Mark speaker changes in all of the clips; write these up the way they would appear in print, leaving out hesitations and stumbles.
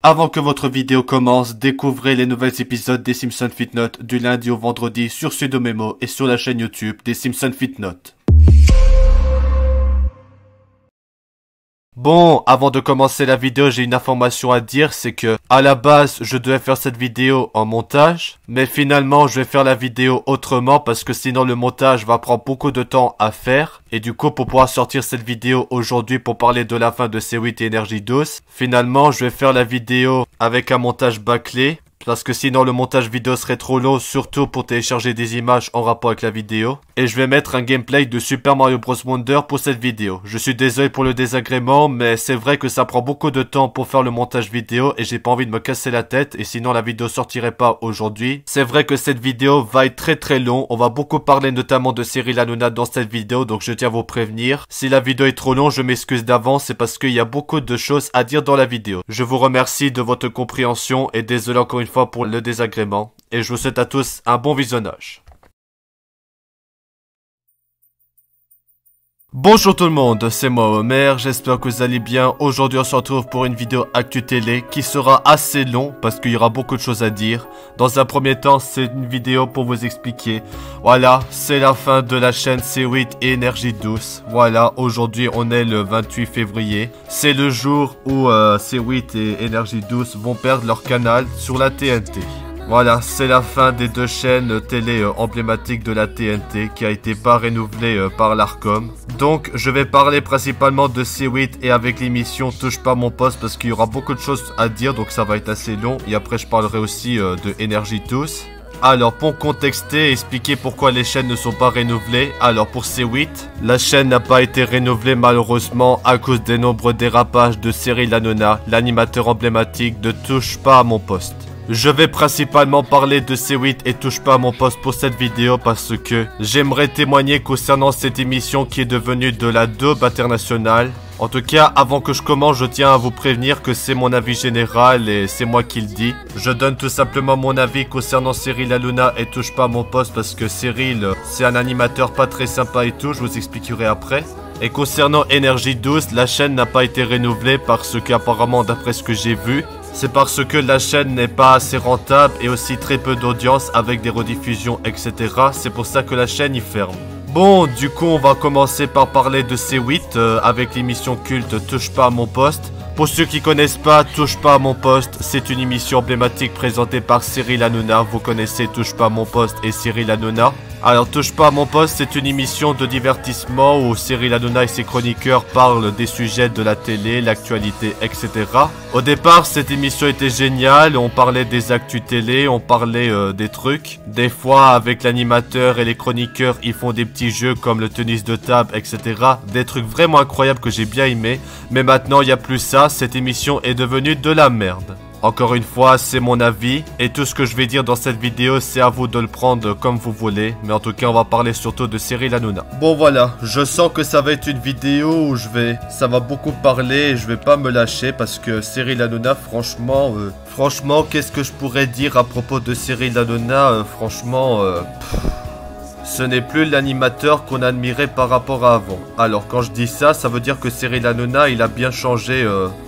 Speaker 1: Avant que votre vidéo commence, découvrez les nouveaux épisodes des Simpsons FitNote du lundi au vendredi sur Sudomemo et sur la chaîne YouTube des Simpsons FitNote. Bon, avant de commencer la vidéo, j'ai une information à dire, c'est que à la base, je devais faire cette vidéo en montage, mais finalement, je vais faire la vidéo autrement parce que sinon le montage va prendre beaucoup de temps à faire. Et du coup, pour pouvoir sortir cette vidéo aujourd'hui pour parler de la fin de C8 et Énergie Douce, finalement, je vais faire la vidéo avec un montage bâclé. Parce que sinon le montage vidéo serait trop long, surtout pour télécharger des images en rapport avec la vidéo. Et je vais mettre un gameplay de Super Mario Bros Wonder pour cette vidéo. Je suis désolé pour le désagrément, mais c'est vrai que ça prend beaucoup de temps pour faire le montage vidéo et j'ai pas envie de me casser la tête et sinon la vidéo sortirait pas aujourd'hui. C'est vrai que cette vidéo va être très long, on va beaucoup parler notamment de Cyril Hanouna dans cette vidéo, donc je tiens à vous prévenir. Si la vidéo est trop longue, je m'excuse d'avance, c'est parce qu'il y a beaucoup de choses à dire dans la vidéo. Je vous remercie de votre compréhension et désolé encore une fois pour le désagrément, et je vous souhaite à tous un bon visionnage. Bonjour tout le monde, c'est moi Homer, j'espère que vous allez bien. Aujourd'hui on se retrouve pour une vidéo Actu Télé qui sera assez long parce qu'il y aura beaucoup de choses à dire. Dans un premier temps, c'est une vidéo pour vous expliquer. Voilà, c'est la fin de la chaîne C8 et Énergie Douce. Voilà, aujourd'hui on est le 28 février. C'est le jour où C8 et Énergie Douce vont perdre leur canal sur la TNT. Voilà, c'est la fin des deux chaînes télé emblématiques de la TNT qui a été pas renouvelée par l'Arcom. Donc, je vais parler principalement de C8 et avec l'émission Touche pas mon poste parce qu'il y aura beaucoup de choses à dire, donc ça va être assez long. Et après, je parlerai aussi de Énergie Douce. Alors, pour contexter et expliquer pourquoi les chaînes ne sont pas renouvelées, alors pour C8, la chaîne n'a pas été renouvelée malheureusement à cause des nombreux dérapages de Cyril Hanouna, l'animateur emblématique de Touche pas à mon poste. Je vais principalement parler de C8 et Touche pas à mon poste pour cette vidéo parce que j'aimerais témoigner concernant cette émission qui est devenue de la daube internationale. En tout cas, avant que je commence, je tiens à vous prévenir que c'est mon avis général et c'est moi qui le dis. Je donne tout simplement mon avis concernant Cyril Hanouna et Touche pas à mon poste parce que Cyril, c'est un animateur pas très sympa et tout, je vous expliquerai après. Et concernant Énergie Douce, la chaîne n'a pas été renouvelée parce qu'apparemment, d'après ce que j'ai vu, c'est parce que la chaîne n'est pas assez rentable et aussi très peu d'audience avec des rediffusions, etc. C'est pour ça que la chaîne y ferme. Bon, du coup, on va commencer par parler de C8 avec l'émission culte Touche pas à mon poste. Pour ceux qui connaissent pas, Touche pas à mon poste, c'est une émission emblématique présentée par Cyril Hanouna. Vous connaissez Touche pas à mon poste et Cyril Hanouna. Alors, Touche pas à mon poste, c'est une émission de divertissement où Cyril Hanouna et ses chroniqueurs parlent des sujets de la télé, l'actualité, etc. Au départ, cette émission était géniale, on parlait des actus télé, on parlait des trucs. Des fois, avec l'animateur et les chroniqueurs, ils font des petits jeux comme le tennis de table, etc. Des trucs vraiment incroyables que j'ai bien aimé. Mais maintenant, il n'y a plus ça, cette émission est devenue de la merde. Encore une fois, c'est mon avis, et tout ce que je vais dire dans cette vidéo, c'est à vous de le prendre comme vous voulez, mais en tout cas, on va parler surtout de Cyril Hanouna. Bon voilà, je sens que ça va être une vidéo où ça va beaucoup parler, et je vais pas me lâcher, parce que Cyril Hanouna, franchement, qu'est-ce que je pourrais dire à propos de Cyril Hanouna, ce n'est plus l'animateur qu'on admirait par rapport à avant. Alors quand je dis ça, ça veut dire que Cyril Hanouna, il a bien changé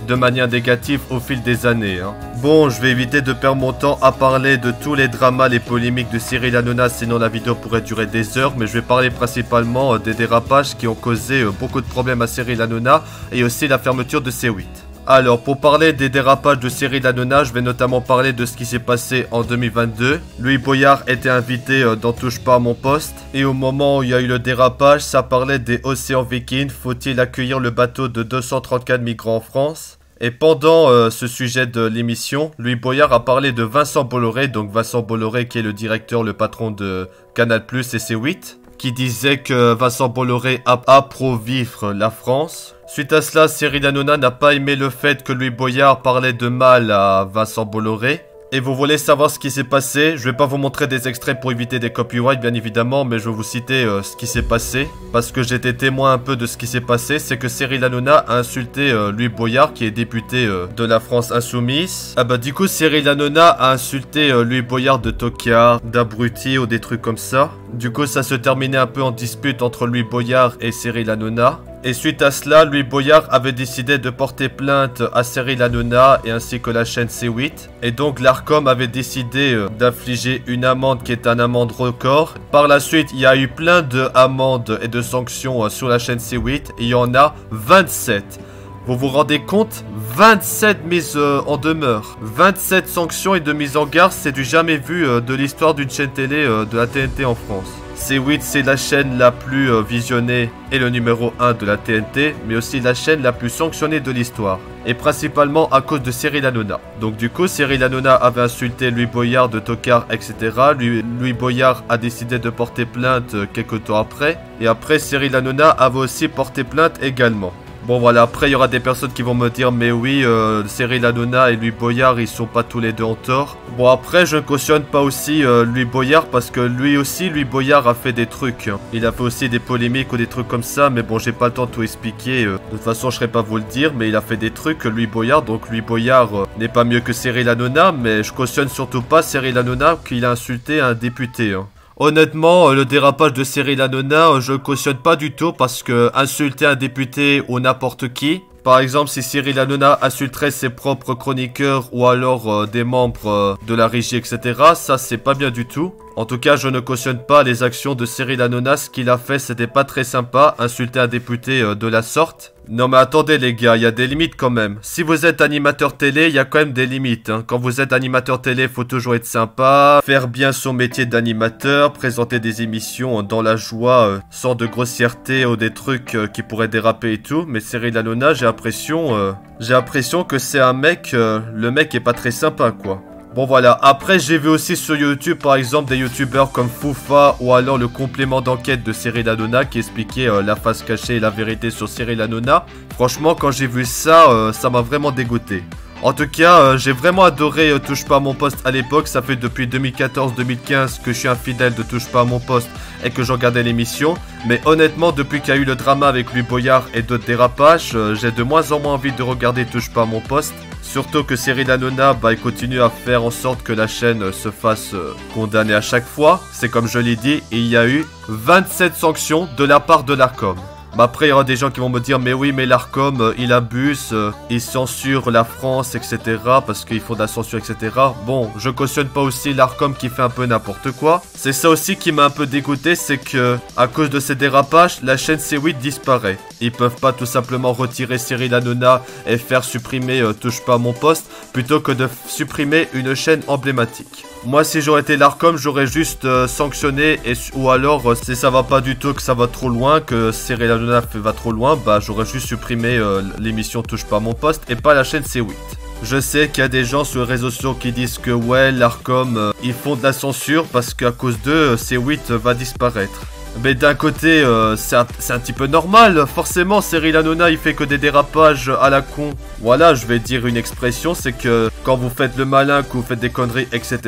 Speaker 1: de manière négative au fil des années. Bon, je vais éviter de perdre mon temps à parler de tous les dramas, les polémiques de Cyril Hanouna, sinon la vidéo pourrait durer des heures. Mais je vais parler principalement des dérapages qui ont causé beaucoup de problèmes à Cyril Hanouna et aussi la fermeture de C8. Alors, pour parler des dérapages de Cyril Hanouna, je vais notamment parler de ce qui s'est passé en 2022. Louis Boyard était invité dans Touche pas à mon poste. Et au moment où il y a eu le dérapage, ça parlait des océans Vikings. Faut-il accueillir le bateau de 234 migrants en France ? Et pendant ce sujet de l'émission, Louis Boyard a parlé de Vincent Bolloré. Donc Vincent Bolloré qui est le directeur, le patron de Canal+ et C8. Qui disait que Vincent Bolloré approvivre la France. Suite à cela, Cyril Hanouna n'a pas aimé le fait que Louis Boyard parlait de mal à Vincent Bolloré. Et vous voulez savoir ce qui s'est passé? Je vais pas vous montrer des extraits pour éviter des copyrights bien évidemment, mais je vais vous citer ce qui s'est passé. Parce que j'étais témoin un peu de ce qui s'est passé, c'est que Cyril Hanouna a insulté Louis Boyard qui est député de la France Insoumise. Ah bah du coup Cyril Hanouna a insulté Louis Boyard de tocard, d'abruti ou des trucs comme ça. Du coup, ça se terminait un peu en dispute entre Louis Boyard et Cyril Hanouna. Et suite à cela, Louis Boyard avait décidé de porter plainte à Cyril Hanouna et ainsi que la chaîne C8. Et donc l'Arcom avait décidé d'infliger une amende qui est une amende record. Par la suite, il y a eu plein d'amendes et de sanctions sur la chaîne C8. Et il y en a 27. Vous vous rendez compte? 27 mises en demeure. 27 sanctions et de mises en garde, c'est du jamais vu de l'histoire d'une chaîne télé de la TNT en France. C8, c'est la chaîne la plus visionnée et le numéro 1 de la TNT, mais aussi la chaîne la plus sanctionnée de l'histoire. Et principalement à cause de Cyril Hanouna. Donc du coup, Cyril Hanouna avait insulté Louis Boyard de tocard, etc. Louis Boyard a décidé de porter plainte quelques temps après. Et après, Cyril Hanouna avait aussi porté plainte également. Bon voilà, après il y aura des personnes qui vont me dire mais oui, Cyril Hanouna et Louis Boyard ils sont pas tous les deux en tort. Bon après je ne cautionne pas aussi Louis Boyard parce que Louis Boyard a fait des trucs. Il a fait aussi des polémiques ou des trucs comme ça, mais bon j'ai pas le temps de tout expliquer. De toute façon je serais pas vous le dire, mais il a fait des trucs Louis Boyard, donc Louis Boyard n'est pas mieux que Cyril Hanouna, mais je cautionne surtout pas Cyril Hanouna qu'il a insulté un député. Honnêtement, le dérapage de Cyril Hanouna, je cautionne pas du tout parce que insulter un député ou n'importe qui, par exemple si Cyril Hanouna insulterait ses propres chroniqueurs ou alors des membres de la régie, etc., ça c'est pas bien du tout. En tout cas, je ne cautionne pas les actions de Cyril Hanouna. Ce qu'il a fait, c'était pas très sympa. Insulter un député de la sorte. Non mais attendez les gars, il y a des limites quand même. Si vous êtes animateur télé, il y a quand même des limites. Quand vous êtes animateur télé, faut toujours être sympa, faire bien son métier d'animateur, présenter des émissions dans la joie, sans de grossièreté ou des trucs qui pourraient déraper et tout. Mais Cyril Hanouna, j'ai l'impression que c'est un mec, le mec est pas très sympa quoi. Bon voilà, après j'ai vu aussi sur YouTube par exemple des youtubeurs comme Foufa ou alors le complément d'enquête de Cyril Hanouna qui expliquait la face cachée et la vérité sur Cyril Hanouna. Franchement quand j'ai vu ça, ça m'a vraiment dégoûté. En tout cas, j'ai vraiment adoré Touche pas à mon poste à l'époque. Ça fait depuis 2014-2015 que je suis un fidèle de Touche pas à mon poste et que je regardais l'émission. Mais honnêtement, depuis qu'il y a eu le drama avec Louis Boyard et d'autres dérapages, j'ai de moins en moins envie de regarder Touche pas à mon poste. Surtout que Cyril Hanouna, il continue à faire en sorte que la chaîne se fasse condamner à chaque fois. C'est comme je l'ai dit, il y a eu 27 sanctions de la part de l'Arcom. Après, il y aura des gens qui vont me dire, mais oui, mais l'Arcom, il abuse, il censure la France, etc. Parce qu'ils font de la censure, etc. Bon, je cautionne pas aussi l'Arcom qui fait un peu n'importe quoi. C'est ça aussi qui m'a un peu dégoûté, c'est que, à cause de ces dérapages, la chaîne C8 disparaît. Ils peuvent pas tout simplement retirer Cyril Hanouna et faire supprimer Touche pas à mon poste, plutôt que de supprimer une chaîne emblématique. Moi, si j'aurais été l'Arcom, j'aurais juste sanctionné, ou alors, si ça va pas du tout, que ça va trop loin, que Cyril Hanouna va trop loin, j'aurais juste supprimé l'émission Touche pas à mon poste et pas la chaîne C8. Je sais qu'il y a des gens sur les réseaux sociaux qui disent que ouais, l'Arcom, ils font de la censure parce qu'à cause d'eux, C8 va disparaître. Mais d'un côté, c'est un petit peu normal. Forcément, Cyril Hanouna, il fait que des dérapages à la con. Voilà, je vais dire une expression, c'est que quand vous faites le malin, que vous faites des conneries, etc.,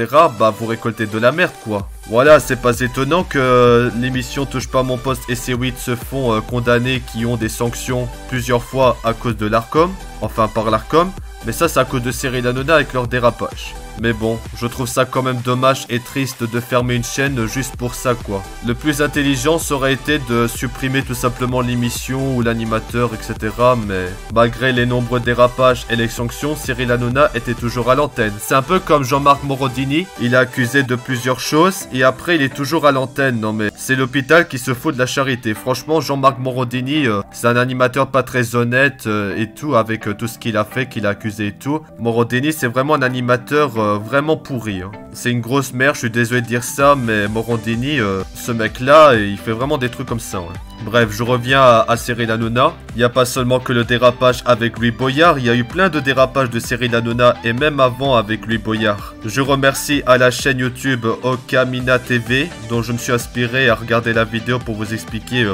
Speaker 1: vous récoltez de la merde, quoi. Voilà, c'est pas étonnant que l'émission Touche pas à mon poste et C8 se font condamner, qui ont des sanctions plusieurs fois à cause de l'Arcom. Enfin, par l'Arcom. Mais ça, c'est à cause de Cyril Hanouna avec leur dérapage. Mais bon, je trouve ça quand même dommage et triste de fermer une chaîne juste pour ça quoi. Le plus intelligent ça aurait été de supprimer tout simplement l'émission ou l'animateur etc. Mais malgré les nombreux dérapages et les sanctions, Cyril Hanouna était toujours à l'antenne. C'est un peu comme Jean-Marc Morandini, il est accusé de plusieurs choses et après il est toujours à l'antenne. Non mais c'est l'hôpital qui se fout de la charité. Franchement Jean-Marc Morandini, c'est un animateur pas très honnête et tout avec tout ce qu'il a fait, qu'il a accusé et tout. Morandini c'est vraiment un animateur vraiment pourri. C'est une grosse merde, je suis désolé de dire ça, mais Morandini, ce mec-là, il fait vraiment des trucs comme ça. Bref, je reviens à Cyril Hanouna. Il n'y a pas seulement que le dérapage avec Louis Boyard, il y a eu plein de dérapages de Cyril Hanouna et même avant avec Louis Boyard. Je remercie à la chaîne YouTube Okamina TV, dont je me suis inspiré à regarder la vidéo pour vous expliquer,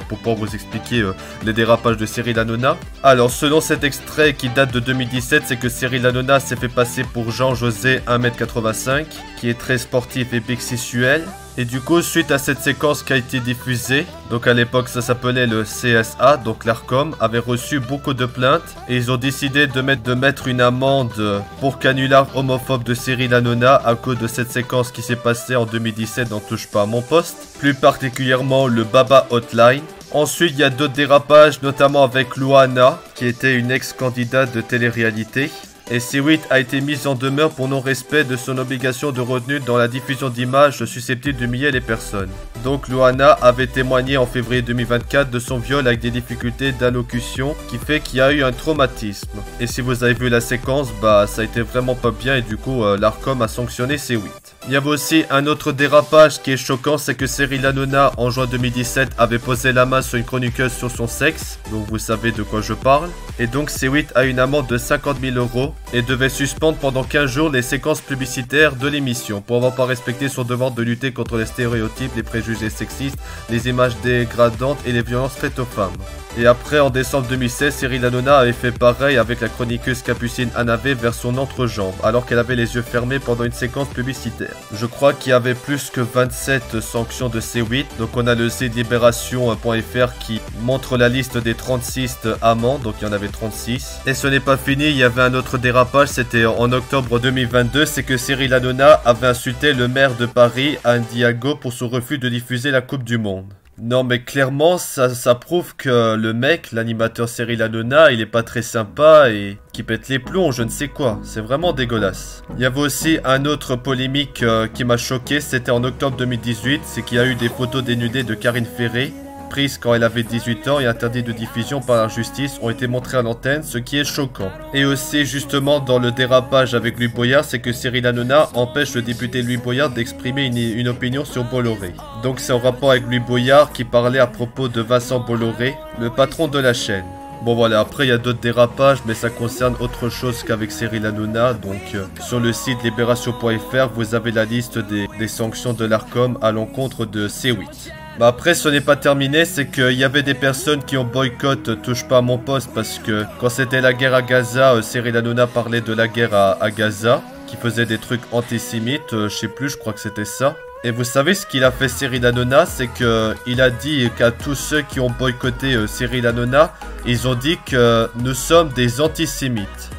Speaker 1: les dérapages de Cyril Hanouna. Alors, selon cet extrait qui date de 2017, c'est que Cyril Hanouna s'est fait passer pour Jean-José 1m85, qui est très sportif et bisexuel. Et du coup, suite à cette séquence qui a été diffusée, donc à l'époque ça s'appelait le CSA, donc l'Arcom avait reçu beaucoup de plaintes et ils ont décidé de mettre une amende pour canular homophobe de Cyril Hanouna à cause de cette séquence qui s'est passée en 2017 dans Touche pas à mon poste, plus particulièrement le Baba Hotline. Ensuite, il y a d'autres dérapages, notamment avec Louana, qui était une ex-candidate de télé-réalité. Et C8 a été mise en demeure pour non-respect de son obligation de retenue dans la diffusion d'images susceptibles d'humilier les personnes. Donc Louana avait témoigné en février 2024 de son viol avec des difficultés d'allocution qui fait qu'il y a eu un traumatisme. Et si vous avez vu la séquence, bah ça a été vraiment pas bien et du coup l'Arcom a sanctionné C8. Il y avait aussi un autre dérapage qui est choquant, c'est que Cyril Hanouna en juin 2017 avait posé la main sur une chroniqueuse sur son sexe, donc vous savez de quoi je parle. Et donc C8 a une amende de 50 000 € et devait suspendre pendant 15 jours les séquences publicitaires de l'émission pour avoir pas respecté son devoir de lutter contre les stéréotypes, les préjugés sexistes, les images dégradantes et les violences faites aux femmes. Et après, en décembre 2016, Cyril Hanouna avait fait pareil avec la chroniqueuse Capucine Anavé vers son entrejambe, alors qu'elle avait les yeux fermés pendant une séquence publicitaire. Je crois qu'il y avait plus que 27 sanctions de C8, donc on a le site libération.fr qui montre la liste des 36 amendes, donc il y en avait 36. Et ce n'est pas fini, il y avait un autre dérapage, c'était en octobre 2022, c'est que Cyril Hanouna avait insulté le maire de Paris, Anne Hidalgo, pour son refus de diffuser la Coupe du Monde. Non mais clairement ça prouve que le mec, l'animateur Cyril Hanouna, il est pas très sympa et qui pète les plombs, je ne sais quoi. C'est vraiment dégueulasse. Il y avait aussi un autre polémique qui m'a choqué, c'était en octobre 2018, c'est qu'il y a eu des photos dénudées de Karine Ferré, prises quand elle avait 18 ans et interdites de diffusion par la justice, ont été montrées à l'antenne, ce qui est choquant. Et aussi justement dans le dérapage avec Louis Boyard, c'est que Cyril Hanouna empêche le député Louis Boyard d'exprimer une opinion sur Bolloré. Donc c'est en rapport avec Louis Boyard qui parlait à propos de Vincent Bolloré, le patron de la chaîne. Bon voilà, après il y a d'autres dérapages, mais ça concerne autre chose qu'avec Cyril Hanouna. Donc sur le site libération.fr, vous avez la liste des sanctions de l'Arcom à l'encontre de C8. Bah après ce n'est pas terminé, c'est qu'il y avait des personnes qui ont boycotté Touche pas à mon poste parce que quand c'était la guerre à Gaza, Cyril Hanouna parlait de la guerre à Gaza, qui faisait des trucs antisémites, je sais plus, je crois que c'était ça. Et vous savez ce qu'il a fait Cyril Hanouna, c'est qu'il a dit qu'à tous ceux qui ont boycotté Cyril Hanouna, ils ont dit que nous sommes des antisémites.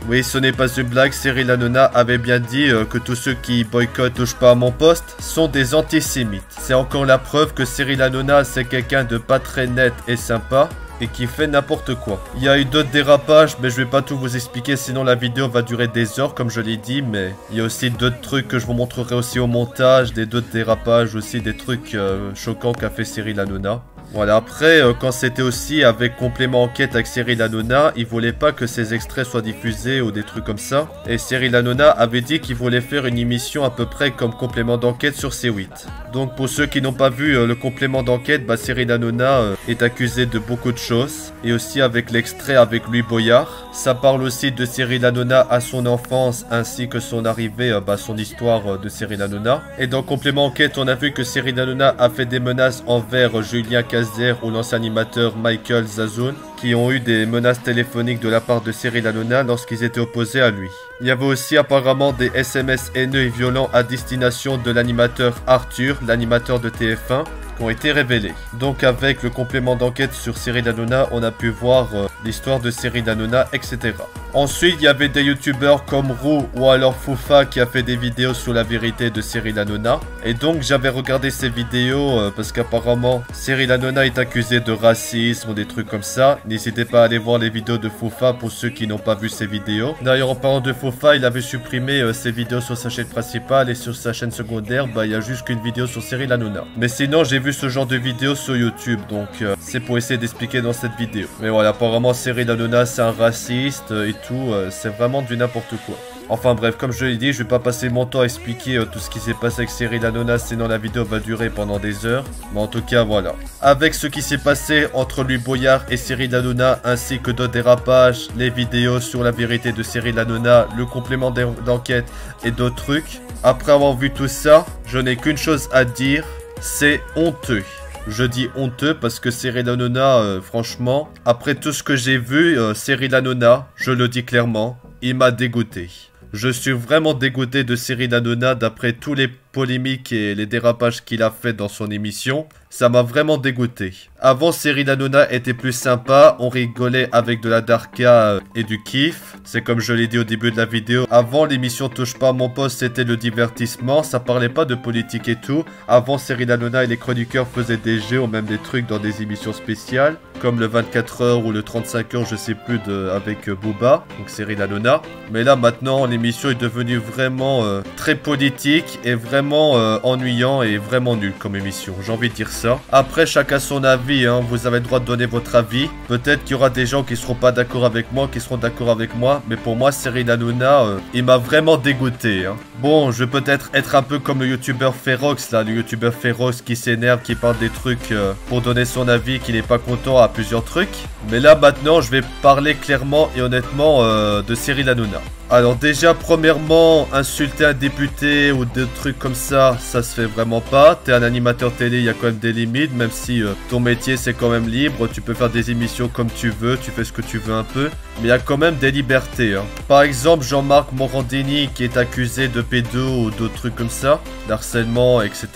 Speaker 1: Oui, ce n'est pas une blague, Cyril Hanouna avait bien dit que tous ceux qui boycottent Touche pas à mon poste sont des antisémites. C'est encore la preuve que Cyril Hanouna c'est quelqu'un de pas très net et sympa et qui fait n'importe quoi. Il y a eu d'autres dérapages, mais je vais pas tout vous expliquer, sinon la vidéo va durer des heures comme je l'ai dit, mais il y a aussi d'autres trucs que je vous montrerai aussi au montage, d'autres dérapages aussi, des trucs choquants qu'a fait Cyril Hanouna. Voilà, après, quand c'était aussi avec complément enquête avec Cyril Hanouna, il voulait pas que ces extraits soient diffusés ou des trucs comme ça. Et Cyril Hanouna avait dit qu'il voulait faire une émission à peu près comme complément d'enquête sur C8. Donc pour ceux qui n'ont pas vu le complément d'enquête, bah Cyril Hanouna est accusé de beaucoup de choses. Et aussi avec l'extrait avec Louis Boyard. Ça parle aussi de Cyril Hanouna à son enfance ainsi que son arrivée, son histoire de Cyril Hanouna. Et dans complément enquête, on a vu que Cyril Hanouna a fait des menaces envers Julien Cazère ou l'ancien animateur Michael Zazoun, qui ont eu des menaces téléphoniques de la part de Cyril Hanouna lorsqu'ils étaient opposés à lui. Il y avait aussi apparemment des SMS haineux et violents à destination de l'animateur Arthur, l'animateur de TF1, qui ont été révélés. Donc avec le complément d'enquête sur Cyril Hanouna, on a pu voir l'histoire de Cyril Hanouna, etc. Ensuite, il y avait des youtubeurs comme Roux ou alors Foufa qui a fait des vidéos sur la vérité de Cyril Hanouna. Et donc j'avais regardé ces vidéos parce qu'apparemment Cyril Hanouna est accusé de racisme ou des trucs comme ça. N'hésitez pas à aller voir les vidéos de Foufa pour ceux qui n'ont pas vu ces vidéos. D'ailleurs en parlant de Foufa, il avait supprimé ses vidéos sur sa chaîne principale et sur sa chaîne secondaire, il y a juste qu'une vidéo sur Cyril Hanouna. Mais sinon j'ai vu ce genre de vidéos sur YouTube, donc c'est pour essayer d'expliquer dans cette vidéo. Mais voilà, apparemment Cyril Hanouna c'est un raciste et tout, c'est vraiment du n'importe quoi. Enfin bref, comme je l'ai dit, je vais pas passer mon temps à expliquer tout ce qui s'est passé avec Cyril Hanouna, sinon la vidéo va durer pendant des heures. Mais en tout cas, voilà. Avec ce qui s'est passé entre Louis Boyard et Cyril Hanouna, ainsi que d'autres dérapages, les vidéos sur la vérité de Cyril Hanouna, le complément d'enquête et d'autres trucs. Après avoir vu tout ça, je n'ai qu'une chose à dire, c'est honteux. Je dis honteux parce que Cyril Hanouna, franchement, après tout ce que j'ai vu, Cyril Hanouna, je le dis clairement, il m'a dégoûté. Je suis vraiment dégoûté de Cyril Hanouna d'après tous les polémiques et les dérapages qu'il a fait dans son émission, ça m'a vraiment dégoûté. Avant, Cyril Hanouna était plus sympa, on rigolait avec de la darka et du kiff. C'est comme je l'ai dit au début de la vidéo. Avant, l'émission Touche pas à mon poste, c'était le divertissement, ça parlait pas de politique et tout. Avant, Cyril Hanouna et les chroniqueurs faisaient des jeux ou même des trucs dans des émissions spéciales, comme le 24 heures ou le 35 heures, je sais plus, avec Booba, donc Cyril Hanouna. Mais là, maintenant, l'émission est devenue vraiment très politique et vraiment ennuyant et vraiment nul comme émission, j'ai envie de dire ça. Après, chacun son avis, hein. Vous avez le droit de donner votre avis. Peut-être qu'il y aura des gens qui seront pas d'accord avec moi, qui seront d'accord avec moi, mais pour moi, Cyril Hanouna, il m'a vraiment dégoûté, hein. Bon, je vais peut-être être un peu comme le youtubeur Ferox, là, le youtubeur Ferox qui s'énerve, qui parle des trucs pour donner son avis, qui n'est pas content à plusieurs trucs. Mais là, maintenant, je vais parler clairement et honnêtement de Cyril Hanouna. Alors déjà, premièrement, insulter un député ou des trucs comme ça se fait vraiment pas. T'es un animateur télé, il y a quand même des limites, même si ton métier c'est quand même libre. Tu peux faire des émissions comme tu veux, tu fais ce que tu veux un peu. Mais il y a quand même des libertés, hein. Par exemple, Jean-Marc Morandini qui est accusé de pédo ou d'autres trucs comme ça, d'harcèlement, etc.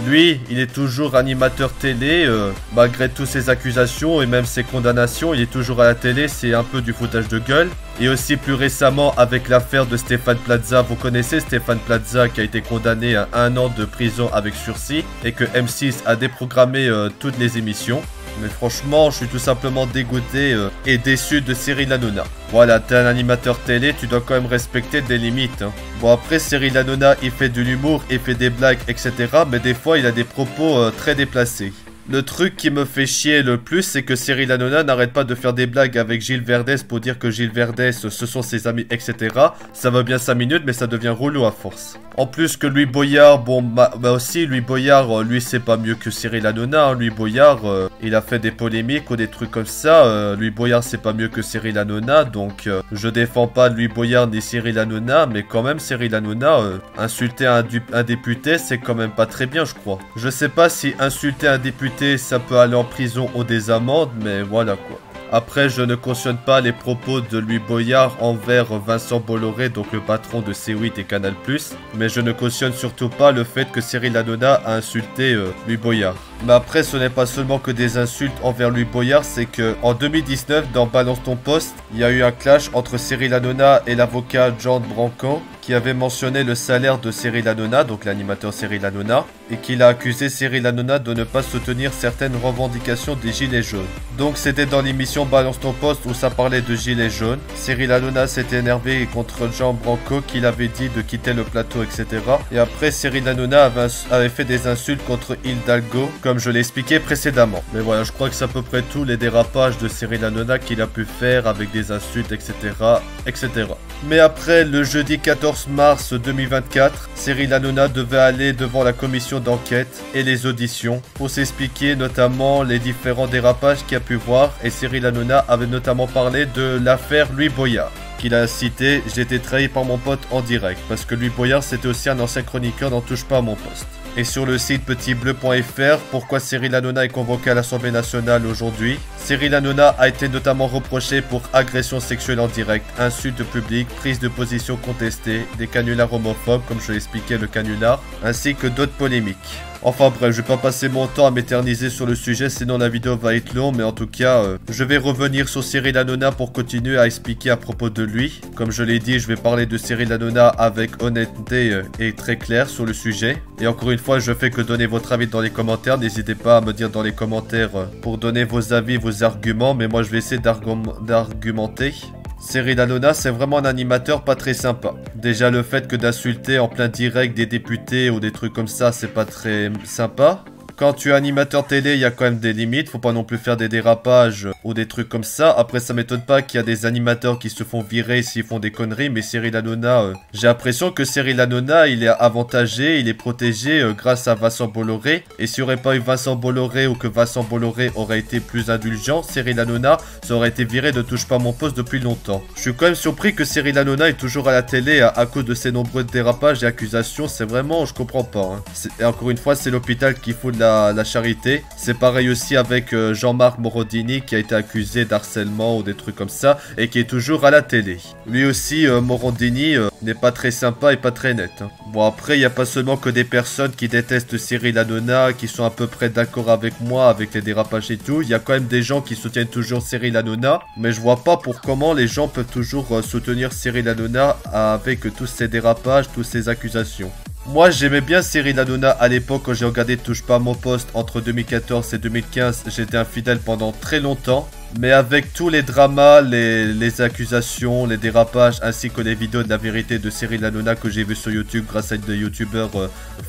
Speaker 1: Lui, il est toujours animateur télé, malgré toutes ses accusations et même ses condamnations, il est toujours à la télé, c'est un peu du foutage de gueule. Et aussi plus récemment avec l'affaire de Stéphane Plaza. Vous connaissez Stéphane Plaza qui a été condamné à 1 an de prison avec sursis et que M6 a déprogrammé toutes les émissions. Mais franchement, je suis tout simplement dégoûté et déçu de Cyril Hanouna. Voilà, t'es un animateur télé, tu dois quand même respecter des limites, hein. Bon, après, Cyril Hanouna, il fait de l'humour, il fait des blagues, etc. Mais des fois, il a des propos très déplacés. Le truc qui me fait chier le plus, c'est que Cyril Hanouna n'arrête pas de faire des blagues avec Gilles Verdès pour dire que Gilles Verdès, ce sont ses amis, etc. Ça va bien 5 minutes, mais ça devient relou à force. En plus que Louis Boyard, bon, bah aussi, Louis Boyard, lui, c'est pas mieux que Cyril Hanouna, hein. Louis Boyard, il a fait des polémiques ou des trucs comme ça. Louis Boyard, c'est pas mieux que Cyril Hanouna, donc je défends pas Louis Boyard ni Cyril Hanouna, mais quand même, Cyril Hanouna, insulter un député, c'est quand même pas très bien, je crois. Je sais pas si insulter un député, ça peut aller en prison ou des amendes, mais voilà quoi. Après, je ne cautionne pas les propos de Louis Boyard envers Vincent Bolloré, donc le patron de C8 et Canal+, mais je ne cautionne surtout pas le fait que Cyril Hanouna a insulté Louis Boyard. Mais après, ce n'est pas seulement que des insultes envers Louis Boyard, c'est que en 2019, dans Balance ton poste, il y a eu un clash entre Cyril Hanouna et l'avocat John Branco, qui avait mentionné le salaire de Cyril Hanouna, donc l'animateur Cyril Hanouna, et qu'il a accusé Cyril Hanouna de ne pas soutenir certaines revendications des Gilets jaunes. Donc c'était dans l'émission Balance ton poste où ça parlait de Gilets jaunes. Cyril Hanouna s'était énervé contre Jean Branco qui l'avait dit de quitter le plateau, etc. Et après, Cyril Hanouna avait fait des insultes contre Hidalgo, comme je l'ai expliqué précédemment. Mais voilà, je crois que c'est à peu près tous les dérapages de Cyril Hanouna qu'il a pu faire avec des insultes, etc. etc. Mais après, le jeudi 14 mars 2024, Cyril Hanouna devait aller devant la commission d'enquête et les auditions pour s'expliquer notamment les différents dérapages qu'il a pu voir, et Cyril Hanouna avait notamment parlé de l'affaire Louis Boyard qu'il a cité « J'ai été trahi par mon pote en direct » parce que Louis Boyard c'était aussi un ancien chroniqueur dans Touche pas à mon poste. Et sur le site petitbleu.fr, pourquoi Cyril Hanouna est convoqué à l'Assemblée nationale aujourd'hui. Cyril Hanouna a été notamment reproché pour agression sexuelle en direct, insultes publiques, prise de position contestée, des canulars homophobes comme je l'expliquais le canular, ainsi que d'autres polémiques. Enfin bref, je vais pas passer mon temps à m'éterniser sur le sujet, sinon la vidéo va être longue, mais en tout cas, je vais revenir sur Cyril Hanouna pour continuer à expliquer à propos de lui. Comme je l'ai dit, je vais parler de Cyril Hanouna avec honnêteté et très clair sur le sujet. Et encore une fois, je fais que donner votre avis dans les commentaires, n'hésitez pas à me dire dans les commentaires pour donner vos avis, vos arguments, mais moi je vais essayer d'argumenter. Cyril Hanouna, c'est vraiment un animateur pas très sympa. Déjà, le fait que d'insulter en plein direct des députés ou des trucs comme ça, c'est pas très sympa. Quand tu es animateur télé, il y a quand même des limites. Faut pas non plus faire des dérapages ou des trucs comme ça. Après, ça m'étonne pas qu'il y a des animateurs qui se font virer s'ils font des conneries. Mais Cyril Hanouna, j'ai l'impression que Cyril Hanouna, il est avantagé, il est protégé grâce à Vincent Bolloré. Et s'il n'y aurait pas eu Vincent Bolloré ou que Vincent Bolloré aurait été plus indulgent, Cyril Hanouna, ça aurait été viré de Touche pas à mon poste depuis longtemps. Je suis quand même surpris que Cyril Hanouna est toujours à la télé à cause de ses nombreux dérapages et accusations. C'est vraiment, je comprends pas, hein. Et encore une fois, c'est l'hôpital qui fout de la charité. C'est pareil aussi avec Jean-Marc Morandini qui a été accusé d'harcèlement ou des trucs comme ça et qui est toujours à la télé. Lui aussi, Morandini n'est pas très sympa et pas très net. Hein. Bon, après, il n'y a pas seulement que des personnes qui détestent Cyril Hanouna, qui sont à peu près d'accord avec moi, avec les dérapages et tout. Il y a quand même des gens qui soutiennent toujours Cyril Hanouna, mais je vois pas pour comment les gens peuvent toujours soutenir Cyril Hanouna avec tous ces dérapages, toutes ces accusations. Moi, j'aimais bien Cyril Hanouna à l'époque quand j'ai regardé Touche pas à mon poste entre 2014 et 2015. J'étais infidèle pendant très longtemps. Mais avec tous les dramas, les accusations, les dérapages, ainsi que les vidéos de la vérité de Cyril Hanouna que j'ai vu sur YouTube grâce à des youtubeurs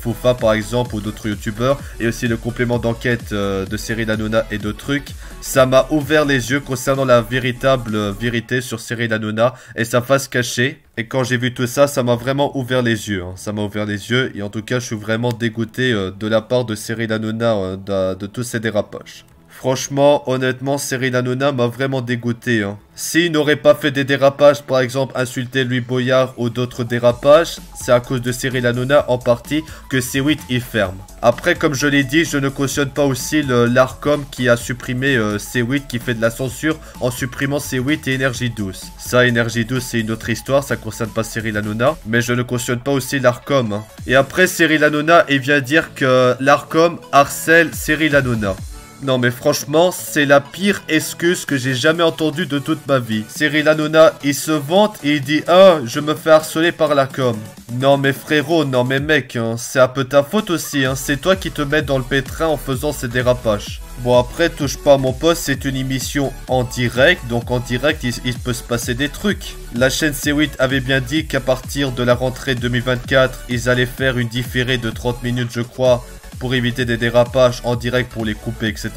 Speaker 1: Foufa par exemple ou d'autres youtubeurs, et aussi le complément d'enquête de Cyril Hanouna et d'autres trucs, ça m'a ouvert les yeux concernant la véritable vérité sur Cyril Hanouna et sa face cachée. Et quand j'ai vu tout ça, ça m'a vraiment ouvert les yeux. Hein. Ça m'a ouvert les yeux et en tout cas, je suis vraiment dégoûté de la part de Cyril Hanouna de tous ces dérapages. Franchement, honnêtement, Cyril Hanouna m'a vraiment dégoûté. Hein. S'il n'aurait pas fait des dérapages, par exemple insulter Louis Boyard ou d'autres dérapages, c'est à cause de Cyril Hanouna en partie que C8 y ferme. Après, comme je l'ai dit, je ne cautionne pas aussi l'Arcom qui a supprimé C8, qui fait de la censure en supprimant C8 et Énergie 12. Ça, Énergie 12, c'est une autre histoire, ça concerne pas Cyril Hanouna, mais je ne cautionne pas aussi l'Arcom. Hein. Et après, Cyril Hanouna, il vient dire que l'Arcom harcèle Cyril Hanouna. Non mais franchement, c'est la pire excuse que j'ai jamais entendue de toute ma vie. Cyril Hanouna, il se vante et il dit « Ah, je me fais harceler par la com ». Non mais frérot, non mais mec, hein, c'est un peu ta faute aussi, hein. C'est toi qui te mets dans le pétrin en faisant ces dérapages. Bon après, touche pas à mon poste, c'est une émission en direct, donc en direct, il peut se passer des trucs. La chaîne C8 avait bien dit qu'à partir de la rentrée 2024, ils allaient faire une différée de 30 minutes je crois, pour éviter des dérapages en direct pour les couper, etc.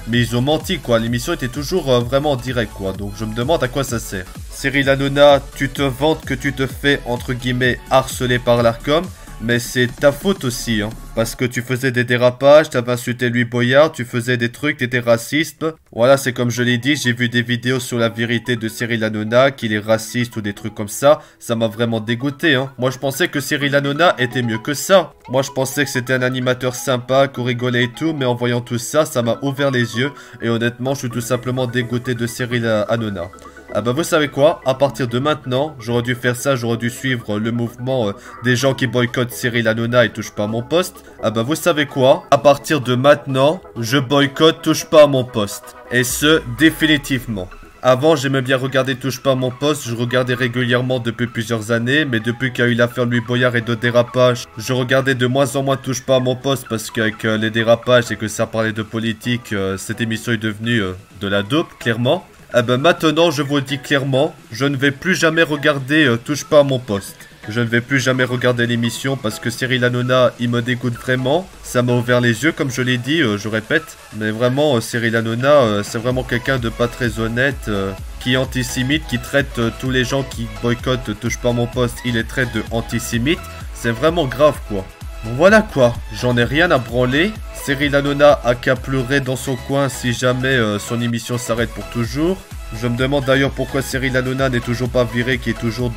Speaker 1: Mais ils ont menti, quoi. L'émission était toujours vraiment en direct, quoi. Donc je me demande à quoi ça sert. Cyril Hanouna, tu te vantes que tu te fais, entre guillemets, harceler par l'Arcom. Mais c'est ta faute aussi, hein. Parce que tu faisais des dérapages, t'avais insulté Louis Boyard, tu faisais des trucs, t'étais raciste. Voilà, c'est comme je l'ai dit, j'ai vu des vidéos sur la vérité de Cyril Hanouna, qu'il est raciste ou des trucs comme ça. Ça m'a vraiment dégoûté, hein. Moi, je pensais que Cyril Hanouna était mieux que ça. Moi, je pensais que c'était un animateur sympa, qu'on rigolait et tout, mais en voyant tout ça, ça m'a ouvert les yeux. Et honnêtement, je suis tout simplement dégoûté de Cyril Hanouna. Ah bah vous savez quoi, à partir de maintenant, j'aurais dû faire ça, j'aurais dû suivre le mouvement des gens qui boycottent Cyril Hanouna et touche pas à mon poste. Ah bah vous savez quoi, à partir de maintenant, je boycotte touche pas à mon poste. Et ce, définitivement. Avant, j'aimais bien regarder Touche pas à mon poste, je regardais régulièrement depuis plusieurs années, mais depuis qu'il y a eu l'affaire Louis Boyard et d'autres dérapages, je regardais de moins en moins Touche pas à mon poste parce qu'avec les dérapages et que ça parlait de politique, cette émission est devenue de la dope, clairement. Eh ben maintenant, je vous le dis clairement, je ne vais plus jamais regarder Touche pas à mon poste. Je ne vais plus jamais regarder l'émission parce que Cyril Hanouna, il me dégoûte vraiment. Ça m'a ouvert les yeux, comme je l'ai dit, je répète. Mais vraiment, Cyril Hanouna, c'est vraiment quelqu'un de pas très honnête, qui est antisémite, qui traite tous les gens qui boycottent Touche pas à mon poste, il les traite de antisémites. C'est vraiment grave, quoi. Bon, voilà quoi, j'en ai rien à branler. Cyril Hanouna a qu'à pleurer dans son coin si jamais son émission s'arrête pour toujours. Je me demande d'ailleurs pourquoi Cyril Hanouna n'est toujours pas viré, qui est toujours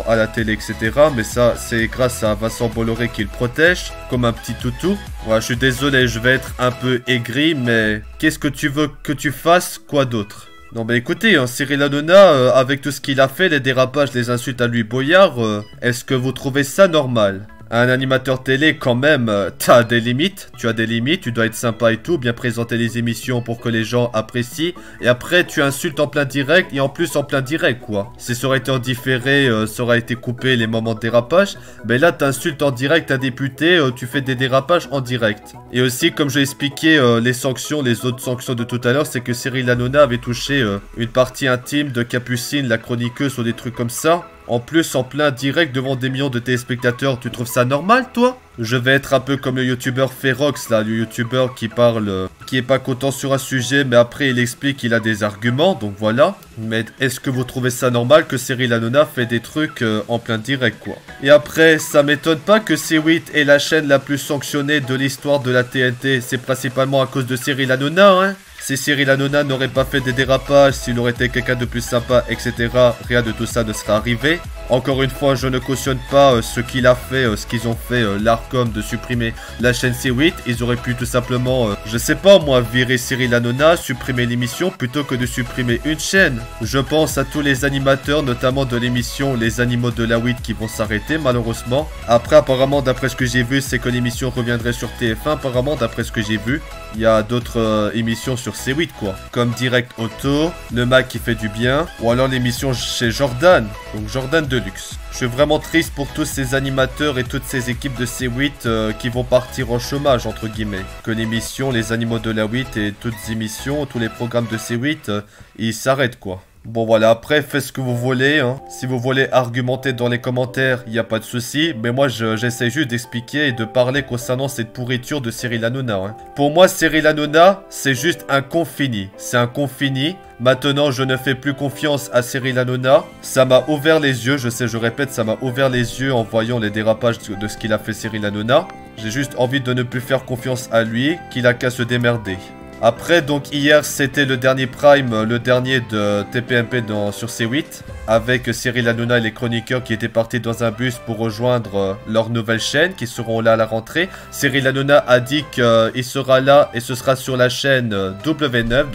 Speaker 1: à la télé, etc. Mais ça, c'est grâce à Vincent Bolloré qui le protège, comme un petit toutou. Ouais, je suis désolé, je vais être un peu aigri, mais qu'est-ce que tu veux que tu fasses, quoi d'autre? Non mais écoutez, hein, Cyril Hanouna, avec tout ce qu'il a fait, les dérapages, les insultes à Louis Boyard, est-ce que vous trouvez ça normal? Un animateur télé, quand même, t'as des limites, tu as des limites, tu dois être sympa et tout, bien présenter les émissions pour que les gens apprécient. Et après, tu insultes en plein direct, et en plus en plein direct, quoi. Si ça aurait été en différé, ça aurait été coupé les moments de dérapage. Mais là, t'insultes en direct un député, tu fais des dérapages en direct. Et aussi, comme j'ai expliqué, les sanctions, les autres sanctions de tout à l'heure, c'est que Cyril Hanouna avait touché une partie intime de Capucine, la chroniqueuse, ou des trucs comme ça. En plus, en plein direct devant des millions de téléspectateurs, tu trouves ça normal, toi? Je vais être un peu comme le youtubeur Ferox, là, le youtubeur qui parle, qui est pas content sur un sujet, mais après il explique qu'il a des arguments, donc voilà. Mais est-ce que vous trouvez ça normal que Cyril Hanouna fait des trucs en plein direct, quoi? Et après, ça m'étonne pas que C8 est la chaîne la plus sanctionnée de l'histoire de la TNT, c'est principalement à cause de Cyril Hanouna, hein? Si Cyril Hanouna n'aurait pas fait des dérapages, s'il aurait été quelqu'un de plus sympa, etc., rien de tout ça ne serait arrivé. Encore une fois, je ne cautionne pas ce qu'il a fait, ce qu'ils ont fait, l'Arcom de supprimer la chaîne C8. Ils auraient pu tout simplement, je sais pas moi, virer Cyril Hanouna, supprimer l'émission plutôt que de supprimer une chaîne. Je pense à tous les animateurs, notamment de l'émission Les Animaux de la 8 qui vont s'arrêter malheureusement. Après, apparemment, d'après ce que j'ai vu, c'est que l'émission reviendrait sur TF1. Apparemment, d'après ce que j'ai vu, il y a d'autres émissions sur C8 quoi. Comme Direct Auto, Le Mag qui fait du bien, ou alors l'émission chez Jordan, donc Jordan Deluxe. Je suis vraiment triste pour tous ces animateurs et toutes ces équipes de C8 qui vont partir en chômage entre guillemets. Que l'émission Les Animaux de la 8 et toutes les émissions, tous les programmes de C8, ils s'arrêtent quoi. Bon voilà, après faites ce que vous voulez, hein. Si vous voulez argumenter dans les commentaires, il n'y a pas de souci. Mais moi j'essaie juste d'expliquer et de parler concernant cette pourriture de Cyril Hanouna. Hein. Pour moi Cyril Hanouna, c'est juste un con fini. C'est un con fini. Maintenant je ne fais plus confiance à Cyril Hanouna. Ça m'a ouvert les yeux, je sais, je répète, ça m'a ouvert les yeux en voyant les dérapages de ce qu'il a fait Cyril Hanouna. J'ai juste envie de ne plus faire confiance à lui, qu'il a qu'à se démerder. Après, donc hier, c'était le dernier prime, le dernier de TPMP sur C8, avec Cyril Hanouna et les chroniqueurs qui étaient partis dans un bus pour rejoindre leur nouvelle chaîne, qui seront là à la rentrée. Cyril Hanouna a dit qu'il sera là et ce sera sur la chaîne W9,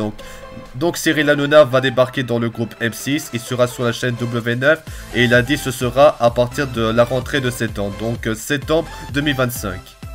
Speaker 1: donc Cyril Hanouna va débarquer dans le groupe M6, il sera sur la chaîne W9 et il a dit que ce sera à partir de la rentrée de septembre, donc septembre 2025.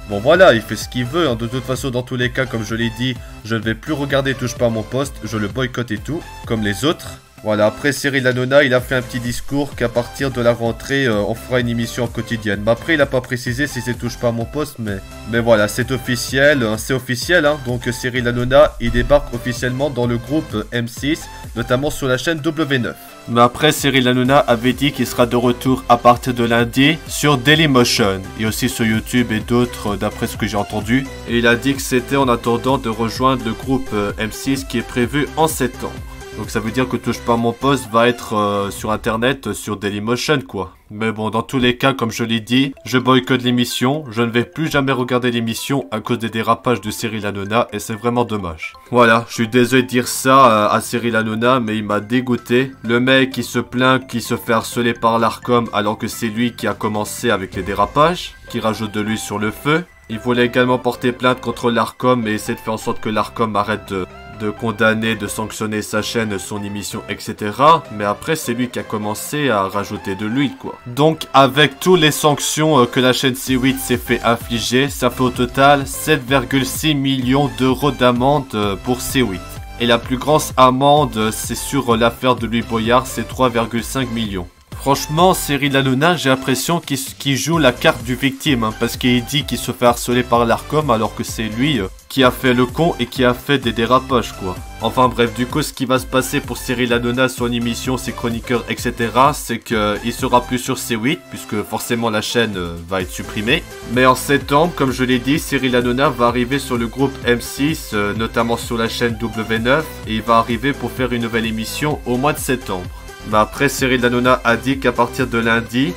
Speaker 1: Bon voilà, il fait ce qu'il veut, hein. De toute façon dans tous les cas comme je l'ai dit, je ne vais plus regarder Touche pas à mon poste, je le boycotte et tout, comme les autres. Voilà, après Cyril Hanouna, il a fait un petit discours qu'à partir de la rentrée, on fera une émission quotidienne. Mais après, il n'a pas précisé si c'est Touche pas à mon poste, mais voilà, c'est officiel, hein. Donc Cyril Hanouna, il débarque officiellement dans le groupe M6, notamment sur la chaîne W9. Mais après, Cyril Hanouna avait dit qu'il sera de retour à partir de lundi sur Dailymotion et aussi sur YouTube et d'autres d'après ce que j'ai entendu. Et il a dit que c'était en attendant de rejoindre le groupe M6 qui est prévu en septembre. Donc ça veut dire que Touche pas à mon poste va être sur internet, sur Dailymotion quoi. Mais bon, dans tous les cas, comme je l'ai dit, je boycotte l'émission. Je ne vais plus jamais regarder l'émission à cause des dérapages de Cyril Hanouna et c'est vraiment dommage. Voilà, je suis désolé de dire ça à Cyril Hanouna, mais il m'a dégoûté. Le mec qui se plaint, qui se fait harceler par l'Arcom alors que c'est lui qui a commencé avec les dérapages, qui rajoute de l'huile sur le feu. Il voulait également porter plainte contre l'Arcom et essayer de faire en sorte que l'Arcom arrête de condamner, de sanctionner sa chaîne, son émission, etc. Mais après, c'est lui qui a commencé à rajouter de l'huile, quoi. Donc, avec toutes les sanctions que la chaîne C8 s'est fait infliger, ça fait au total 7,6 millions d'euros d'amende pour C8. Et la plus grosse amende, c'est sur l'affaire de Louis Boyard, c'est 3,5 millions. Franchement, Cyril Hanouna, j'ai l'impression qu'il joue la carte du victime, hein, parce qu'il dit qu'il se fait harceler par l'Arcom alors que c'est lui qui a fait le con et qui a fait des dérapages, quoi. Enfin bref, du coup, ce qui va se passer pour Cyril Hanouna, son émission, ses chroniqueurs, etc., c'est qu'il sera plus sur C8, puisque forcément la chaîne va être supprimée. Mais en septembre, comme je l'ai dit, Cyril Hanouna va arriver sur le groupe M6, notamment sur la chaîne W9, et il va arriver pour faire une nouvelle émission au mois de septembre. Bah après, Cyril Hanouna a dit qu'à partir de lundi,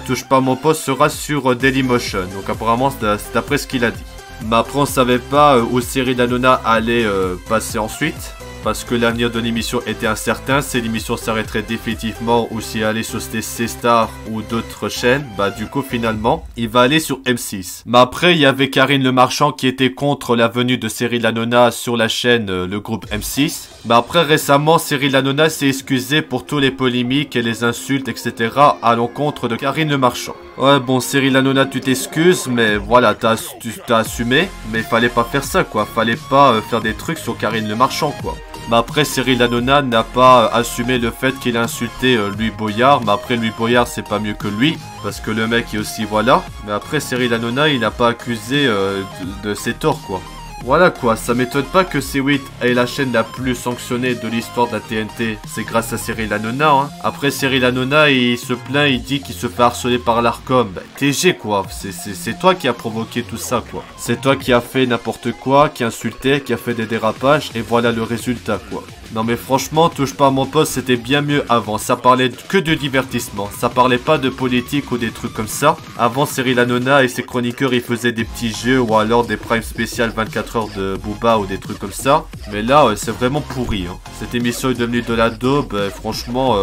Speaker 1: Touche pas à mon poste sera sur Dailymotion. Donc apparemment, c'est d'après ce qu'il a dit. Mais après, on savait pas où Cyril Hanouna allait passer ensuite. Parce que l'avenir de l'émission était incertain, si l'émission s'arrêterait définitivement ou s'il allait sur C-Star ou d'autres chaînes, du coup finalement, il va aller sur M6. Mais après, il y avait Karine Le Marchand qui était contre la venue de Cyril Hanouna sur la chaîne, le groupe M6. Mais après, récemment, Cyril Hanouna s'est excusé pour tous les polémiques et les insultes, etc. à l'encontre de Karine Le Marchand. Ouais, bon, Cyril Hanouna, tu t'excuses, mais voilà, t'as assumé, mais fallait pas faire ça, quoi. Fallait pas faire des trucs sur Karine Le Marchand, quoi. Mais après, Cyril Hanouna n'a pas assumé le fait qu'il a insulté Louis Boyard. Mais après, Louis Boyard, c'est pas mieux que lui. Parce que le mec est aussi, voilà. Mais après, Cyril Hanouna, il n'a pas accusé de ses torts, quoi. Voilà quoi, ça m'étonne pas que C8 est la chaîne la plus sanctionnée de l'histoire de la TNT. C'est grâce à Cyril Hanouna, hein. Après, Cyril Hanouna, il se plaint, il dit qu'il se fait harceler par l'Arcom. TG quoi, c'est toi qui as provoqué tout ça quoi. C'est toi qui as fait n'importe quoi, qui insultait, qui a fait des dérapages, et voilà le résultat quoi. Non mais franchement, touche pas à mon poste, c'était bien mieux avant. Ça parlait que de divertissement. Ça parlait pas de politique ou des trucs comme ça. Avant, Cyril Hanouna et ses chroniqueurs, ils faisaient des petits jeux ou alors des primes spéciales 24 heures de Booba ou des trucs comme ça. Mais là, c'est vraiment pourri. Hein. Cette émission est devenue de la daube. Franchement,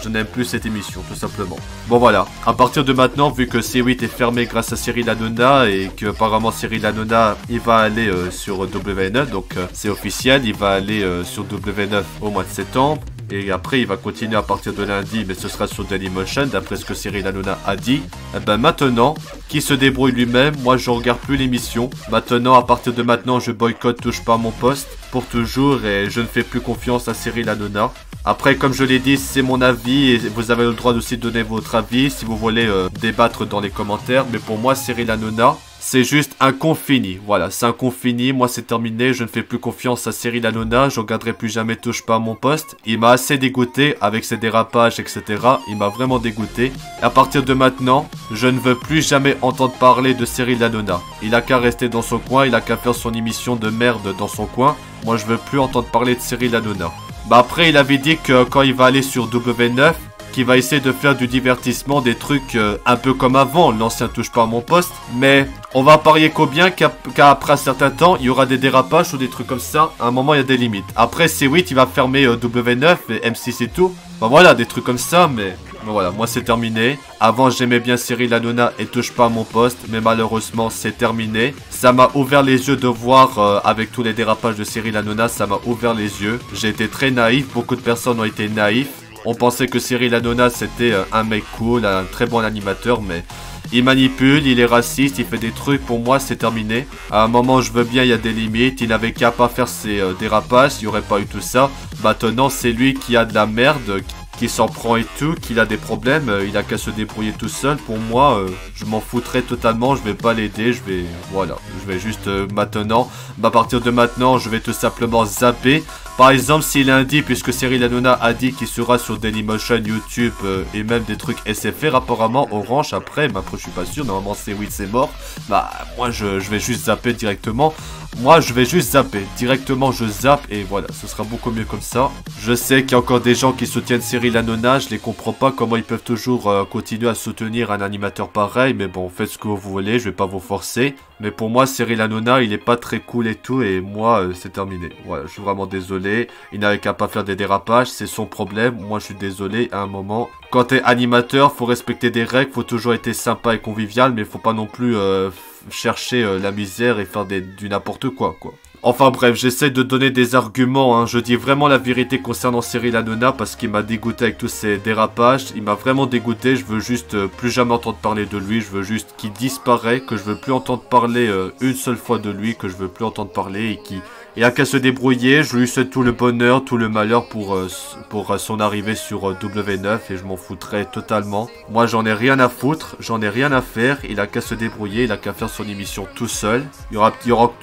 Speaker 1: je n'aime plus cette émission, tout simplement. Bon voilà, à partir de maintenant, vu que C8 est fermé grâce à Cyril Hanouna et que apparemment Cyril Hanouna, il va aller sur W9, donc c'est officiel, il va aller sur W9 au mois de septembre. Et après, il va continuer à partir de lundi, mais ce sera sur Dailymotion, d'après ce que Cyril Hanouna a dit. Et ben maintenant, qui se débrouille lui-même, moi je regarde plus l'émission. Maintenant, à partir de maintenant, je boycotte touche pas à mon poste pour toujours et je ne fais plus confiance à Cyril Hanouna. Après, comme je l'ai dit, c'est mon avis et vous avez le droit aussi de donner votre avis si vous voulez débattre dans les commentaires. Mais pour moi, Cyril Hanouna, c'est juste un con fini. Voilà, c'est un con fini. Moi, c'est terminé. Je ne fais plus confiance à Cyril Hanouna. Je regarderai plus jamais touche pas à mon poste. Il m'a assez dégoûté avec ses dérapages, etc. Il m'a vraiment dégoûté. Et à partir de maintenant, je ne veux plus jamais entendre parler de Cyril Hanouna. Il a qu'à rester dans son coin. Il a qu'à faire son émission de merde dans son coin. Moi, je veux plus entendre parler de Cyril Hanouna. Bah après, il avait dit que quand il va aller sur W9, qu'il va essayer de faire du divertissement, des trucs un peu comme avant, l'ancien touche pas à mon poste. Mais on va parier combien qu'après un certain temps, il y aura des dérapages ou des trucs comme ça. À un moment, il y a des limites. Après, C8, il va fermer W9 et M6 et tout. Bah voilà, des trucs comme ça, mais voilà, moi c'est terminé. Avant, j'aimais bien Cyril Hanouna et touche pas à mon poste, mais malheureusement, c'est terminé. Ça m'a ouvert les yeux de voir, avec tous les dérapages de Cyril Hanouna, ça m'a ouvert les yeux. J'ai été très naïf, beaucoup de personnes ont été naïfs. On pensait que Cyril Hanouna, c'était un mec cool, un très bon animateur, mais il manipule, il est raciste, il fait des trucs, pour moi c'est terminé. À un moment je veux bien, il y a des limites, il n'avait qu'à pas faire ses dérapages, il n'y aurait pas eu tout ça. Maintenant c'est lui qui a de la merde, qui s'en prend et tout, qu'il a des problèmes, il a qu'à se débrouiller tout seul. Pour moi, je m'en foutrais totalement, je vais pas l'aider, je vais juste maintenant, à partir de maintenant, je vais tout simplement zapper. Par exemple, si lundi, puisque Cyril Hanouna a dit qu'il sera sur Dailymotion, YouTube et même des trucs SFR, apparemment Orange après, mais après je suis pas sûr, normalement c'est oui c'est mort. Bah moi je vais juste zapper directement. Moi je vais juste zapper, directement je zappe et voilà, ce sera beaucoup mieux comme ça. Je sais qu'il y a encore des gens qui soutiennent Cyril Hanouna, je les comprends pas comment ils peuvent toujours continuer à soutenir un animateur pareil, mais bon faites ce que vous voulez, je vais pas vous forcer. Mais pour moi Cyril Hanouna il est pas très cool et tout et moi c'est terminé. Voilà, je suis vraiment désolé. Il n'avait qu'à pas faire des dérapages, c'est son problème. Moi je suis désolé à un moment. Quand t'es animateur, faut respecter des règles, faut toujours être sympa et convivial, mais faut pas non plus chercher la misère et faire du n'importe quoi. Enfin bref, j'essaie de donner des arguments, hein. Je dis vraiment la vérité concernant Cyril Hanouna parce qu'il m'a dégoûté avec tous ces dérapages. Il m'a vraiment dégoûté, je veux juste plus jamais entendre parler de lui, je veux juste qu'il disparaisse, que je veux plus entendre parler une seule fois de lui, que je veux plus entendre parler et qu'il a qu'à se débrouiller. Je lui souhaite tout le bonheur, tout le malheur pour son arrivée sur W9 et je m'en foutrais totalement. Moi j'en ai rien à foutre, j'en ai rien à faire, il a qu'à se débrouiller, il a qu'à faire son émission tout seul. Il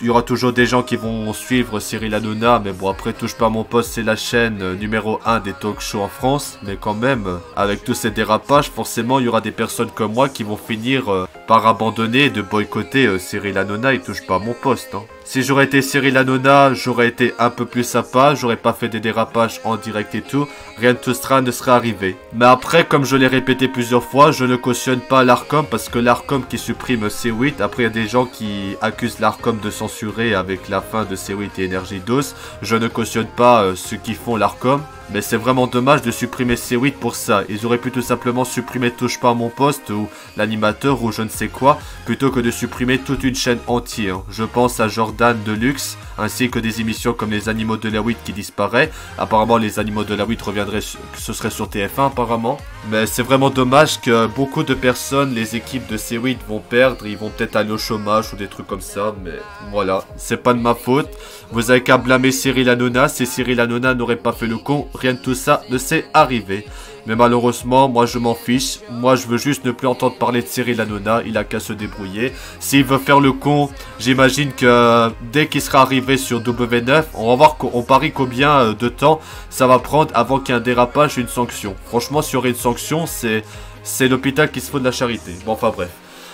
Speaker 1: y aura toujours des gens qui vont suivre Cyril Hanouna, mais bon après touche pas à mon poste, c'est la chaîne numéro 1 des talk shows en France. Mais quand même, avec tous ces dérapages, forcément il y aura des personnes comme moi qui vont finir par abandonner et de boycotter Cyril Hanouna, il touche pas à mon poste. Hein. Si j'aurais été Cyril Hanouna, j'aurais été un peu plus sympa, j'aurais pas fait des dérapages en direct et tout, rien de tout cela ne serait arrivé. Mais après, comme je l'ai répété plusieurs fois, je ne cautionne pas l'Arcom parce que l'Arcom qui supprime C8, après il y a des gens qui accusent l'Arcom de censurer avec la fin de C8 et Énergie 12, je ne cautionne pas ceux qui font l'Arcom. Mais c'est vraiment dommage de supprimer C8 pour ça. Ils auraient pu tout simplement supprimer Touche pas à mon poste ou l'animateur ou je ne sais quoi, plutôt que de supprimer toute une chaîne entière. Je pense à Jordan Deluxe, ainsi que des émissions comme les Animaux de la 8 qui disparaissent. Apparemment les Animaux de la 8 reviendraient, ce serait sur TF1 apparemment. Mais c'est vraiment dommage que beaucoup de personnes, les équipes de C8 vont perdre, ils vont peut-être aller au chômage ou des trucs comme ça. Mais voilà, c'est pas de ma faute. Vous avez qu'à blâmer Cyril Hanouna, si Cyril Hanouna n'aurait pas fait le con, rien de tout ça ne s'est arrivé. Mais malheureusement, moi je m'en fiche. Moi je veux juste ne plus entendre parler de Cyril Hanouna, il a qu'à se débrouiller. S'il veut faire le con, j'imagine que dès qu'il sera arrivé sur W9, on va voir qu'on parie combien de temps ça va prendre avant qu'il y ait un dérapage, une sanction. Franchement, s'il y aurait une sanction, c'est l'hôpital qui se fout de la charité. Bon, enfin bref.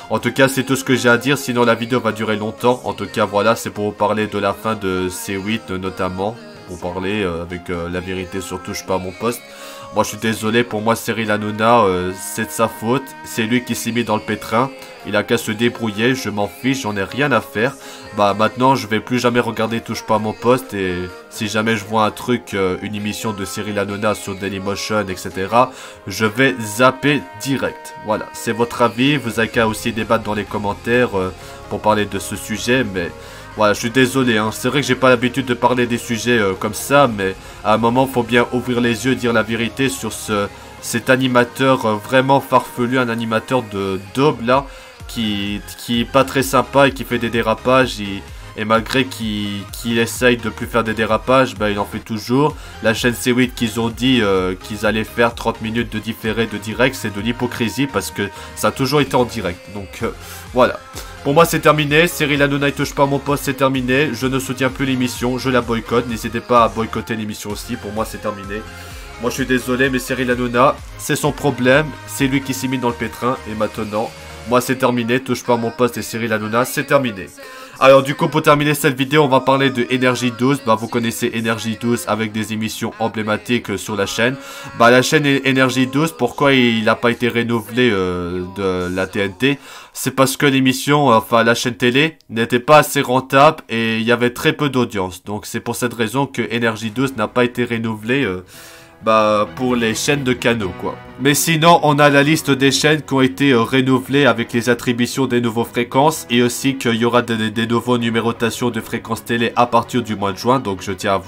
Speaker 1: En tout cas, c'est tout ce que j'ai à dire, sinon la vidéo va durer longtemps. En tout cas, voilà, c'est pour vous parler de la fin de C8 notamment. pour parler avec la vérité sur Touche pas à mon poste. Moi je suis désolé, pour moi Cyril Hanouna, c'est de sa faute, c'est lui qui s'est mis dans le pétrin, il a qu'à se débrouiller, je m'en fiche, j'en ai rien à faire. Bah maintenant je vais plus jamais regarder Touche pas à mon poste, et si jamais je vois un truc, une émission de Cyril Hanouna sur Dailymotion, etc., je vais zapper direct. Voilà, c'est votre avis, vous avez qu'à aussi débattre dans les commentaires pour parler de ce sujet, mais... Voilà, je suis désolé, hein. C'est vrai que j'ai pas l'habitude de parler des sujets comme ça, mais à un moment, faut bien ouvrir les yeux, dire la vérité sur cet animateur vraiment farfelu, un animateur de daube là, qui est pas très sympa et qui fait des dérapages, et malgré qu'il essaye de plus faire des dérapages, bah il en fait toujours. La chaîne C8 qu'ils ont dit qu'ils allaient faire 30 minutes de différé de direct, c'est de l'hypocrisie parce que ça a toujours été en direct, donc voilà. Pour moi c'est terminé, Cyril Hanouna il touche pas à mon poste, c'est terminé, je ne soutiens plus l'émission, je la boycotte, n'hésitez pas à boycotter l'émission aussi, pour moi c'est terminé. Moi je suis désolé mais Cyril Hanouna, c'est son problème, c'est lui qui s'est mis dans le pétrin, et maintenant, moi c'est terminé, touche pas à mon poste et Cyril Hanouna, c'est terminé. Alors du coup pour terminer cette vidéo on va parler de Énergie 12, bah vous connaissez Énergie 12 avec des émissions emblématiques sur la chaîne. Bah la chaîne Énergie 12, pourquoi il n'a pas été renouvelé de la TNT? C'est parce que l'émission, enfin la chaîne télé, n'était pas assez rentable et il y avait très peu d'audience. Donc c'est pour cette raison que Énergie 12 n'a pas été renouvelé bah pour les chaînes de canaux quoi. Mais sinon on a la liste des chaînes qui ont été renouvelées avec les attributions des nouveaux fréquences, et aussi qu'il y aura des nouveaux numérotations de fréquences télé à partir du mois de juin, donc je tiens à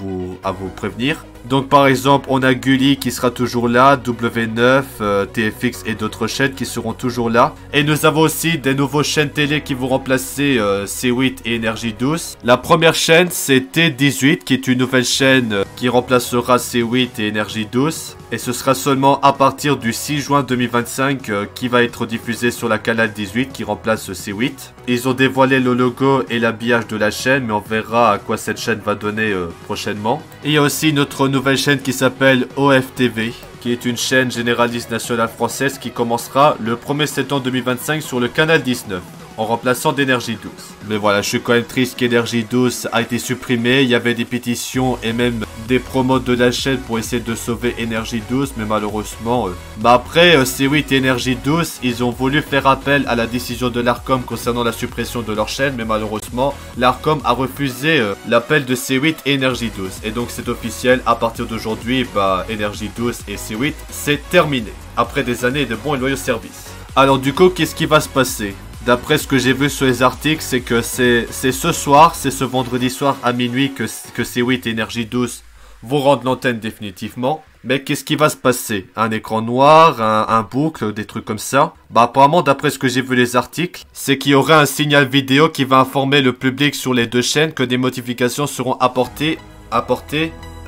Speaker 1: vous prévenir. Donc par exemple on a Gulli qui sera toujours là, W9, TFX et d'autres chaînes qui seront toujours là. Et nous avons aussi des nouveaux chaînes télé qui vont remplacer C8 et Énergie 12. La première chaîne c'est T18 qui est une nouvelle chaîne qui remplacera C8 et Énergie 12. Et ce sera seulement à partir du 6 juin 2025 qui va être diffusé sur la Canal 18 qui remplace C8. Ils ont dévoilé le logo et l'habillage de la chaîne, mais on verra à quoi cette chaîne va donner prochainement. Et il y a aussi notre nouvelle chaîne qui s'appelle OFTV, qui est une chaîne généraliste nationale française qui commencera le 1er septembre 2025 sur le Canal 19. En remplaçant d'Énergie 12. Mais voilà, je suis quand même triste qu'Énergie 12 a été supprimée. Il y avait des pétitions et même des promos de la chaîne pour essayer de sauver Énergie 12. Mais malheureusement, après, C8 et Énergie 12, ils ont voulu faire appel à la décision de l'Arcom concernant la suppression de leur chaîne. Mais malheureusement, l'Arcom a refusé l'appel de C8 et Énergie 12. Et donc c'est officiel, à partir d'aujourd'hui, bah, Énergie 12 et C8, c'est terminé. Après des années de bons et loyaux services. Alors du coup, qu'est-ce qui va se passer ? D'après ce que j'ai vu sur les articles, c'est que c'est ce soir, c'est ce vendredi soir à minuit que C8 et Énergie 12 vont rendre l'antenne définitivement. Mais qu'est-ce qui va se passer? Un écran noir, un boucle, des trucs comme ça? Bah apparemment, d'après ce que j'ai vu les articles, c'est qu'il y aura un signal vidéo qui va informer le public sur les deux chaînes que des modifications seront apportées à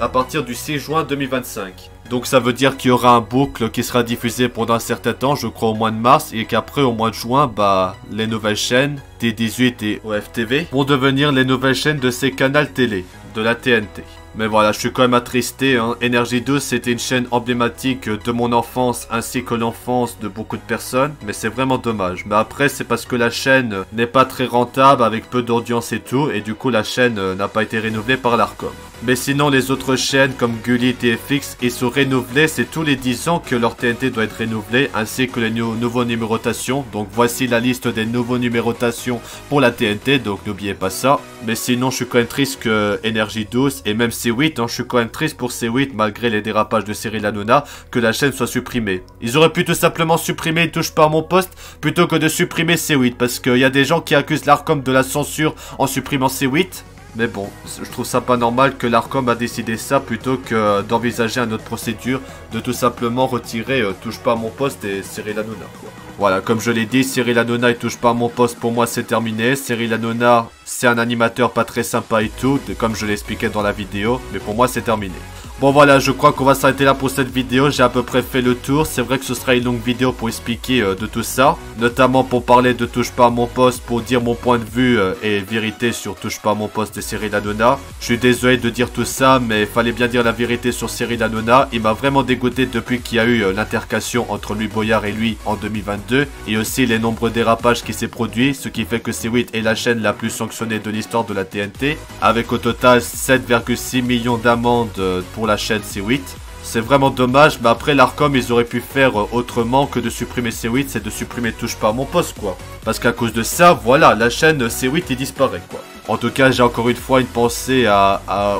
Speaker 1: partir du 6 juin 2025. Donc ça veut dire qu'il y aura un boucle qui sera diffusé pendant un certain temps, je crois au mois de mars, et qu'après au mois de juin, bah les nouvelles chaînes, T18 et OFTV, vont devenir les nouvelles chaînes de ces canaux télé, de la TNT. Mais voilà, je suis quand même attristé, hein. Énergie 12, c'était une chaîne emblématique de mon enfance ainsi que l'enfance de beaucoup de personnes, mais c'est vraiment dommage. Mais après, c'est parce que la chaîne n'est pas très rentable, avec peu d'audience et tout, et du coup la chaîne n'a pas été renouvelée par l'Arcom. Mais sinon, les autres chaînes comme Gulli, TFX, ils sont renouvelés, c'est tous les 10 ans que leur TNT doit être renouvelée, ainsi que les nouveaux numérotations. Donc voici la liste des nouveaux numérotations pour la TNT, donc n'oubliez pas ça. Mais sinon, je suis quand même triste que Énergie 12 et même C8, hein, je suis quand même triste pour C8 malgré les dérapages de Cyril Hanouna, que la chaîne soit supprimée. Ils auraient pu tout simplement supprimer Touche pas à mon poste plutôt que de supprimer C8, parce qu'il y a des gens qui accusent l'Arcom de la censure en supprimant C8. Mais bon, je trouve ça pas normal que l'Arcom a décidé ça plutôt que d'envisager une autre procédure, de tout simplement retirer Touche pas à mon poste et Cyril Hanouna, quoi. Voilà, comme je l'ai dit, Cyril Hanouna il touche pas à mon poste, pour moi c'est terminé. Cyril Hanouna, c'est un animateur pas très sympa et tout, comme je l'expliquais dans la vidéo, mais pour moi c'est terminé. Bon voilà, je crois qu'on va s'arrêter là pour cette vidéo, j'ai à peu près fait le tour. C'est vrai que ce sera une longue vidéo pour expliquer de tout ça, notamment pour parler de Touche pas à mon poste, pour dire mon point de vue et vérité sur Touche pas à mon poste et Cyril Hanouna. Je suis désolé de dire tout ça, mais il fallait bien dire la vérité sur Cyril Hanouna. Il m'a vraiment dégoûté depuis qu'il y a eu l'intercation entre Louis Boyard et lui en 2022, et aussi les nombreux dérapages qui s'est produit, ce qui fait que C8 est la chaîne la plus sanctionnée de l'histoire de la TNT, avec au total 7,6 millions d'amendes pour la chaîne C8. C'est vraiment dommage, mais après l'Arcom ils auraient pu faire autrement que de supprimer C8, c'est de supprimer Touche pas à mon poste quoi. Parce qu'à cause de ça, voilà, la chaîne C8 il disparaît quoi. En tout cas, j'ai encore une fois une pensée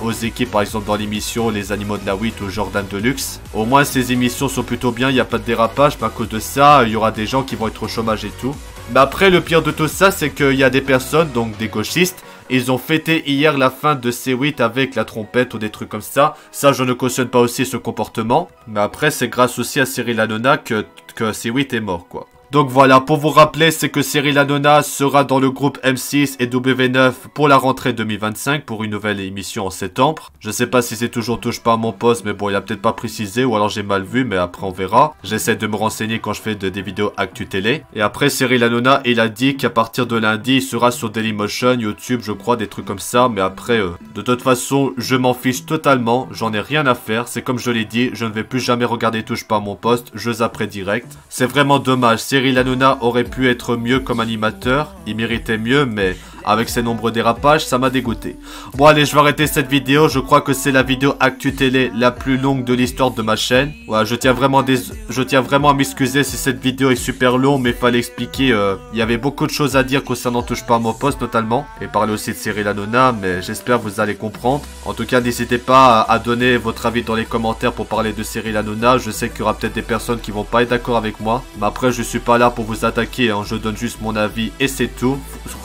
Speaker 1: aux équipes, par exemple dans l'émission Les Animaux de la 8 ou Jordan Deluxe. Au moins ces émissions sont plutôt bien, il n'y a pas de dérapage, mais à cause de ça, il y aura des gens qui vont être au chômage et tout. Mais après, le pire de tout ça, c'est qu'il y a des personnes, donc des gauchistes, ils ont fêté hier la fin de C8 avec la trompette ou des trucs comme ça. Ça, je ne cautionne pas aussi ce comportement. Mais après, c'est grâce aussi à Cyril Hanouna que C8 est mort, quoi. Donc voilà, pour vous rappeler, c'est que Cyril Hanouna sera dans le groupe M6 et W9 pour la rentrée 2025 pour une nouvelle émission en septembre. Je sais pas si c'est toujours Touche pas à mon poste, mais bon, il a peut-être pas précisé ou alors j'ai mal vu, mais après on verra. J'essaie de me renseigner quand je fais des vidéos actu télé. Et après, Cyril Hanouna, il a dit qu'à partir de lundi, il sera sur Dailymotion, YouTube, je crois, des trucs comme ça. Mais après, de toute façon, je m'en fiche totalement, j'en ai rien à faire. C'est comme je l'ai dit, je ne vais plus jamais regarder Touche pas à mon poste, je zapperai direct. C'est vraiment dommage, Cyril Hanouna aurait pu être mieux comme animateur, il méritait mieux, mais avec ses nombreux dérapages, ça m'a dégoûté. Bon allez, je vais arrêter cette vidéo, je crois que c'est la vidéo actu télé la plus longue de l'histoire de ma chaîne. Voilà, je tiens vraiment à m'excuser si cette vidéo est super longue, mais il fallait expliquer, il y avait beaucoup de choses à dire concernant Touche pas à mon poste notamment, et parler aussi de Cyril Hanouna, mais j'espère que vous allez comprendre. En tout cas, n'hésitez pas à donner votre avis dans les commentaires pour parler de Cyril Hanouna. Je sais qu'il y aura peut-être des personnes qui vont pas être d'accord avec moi, mais après je suis pas là pour vous attaquer, hein. Je donne juste mon avis et c'est tout.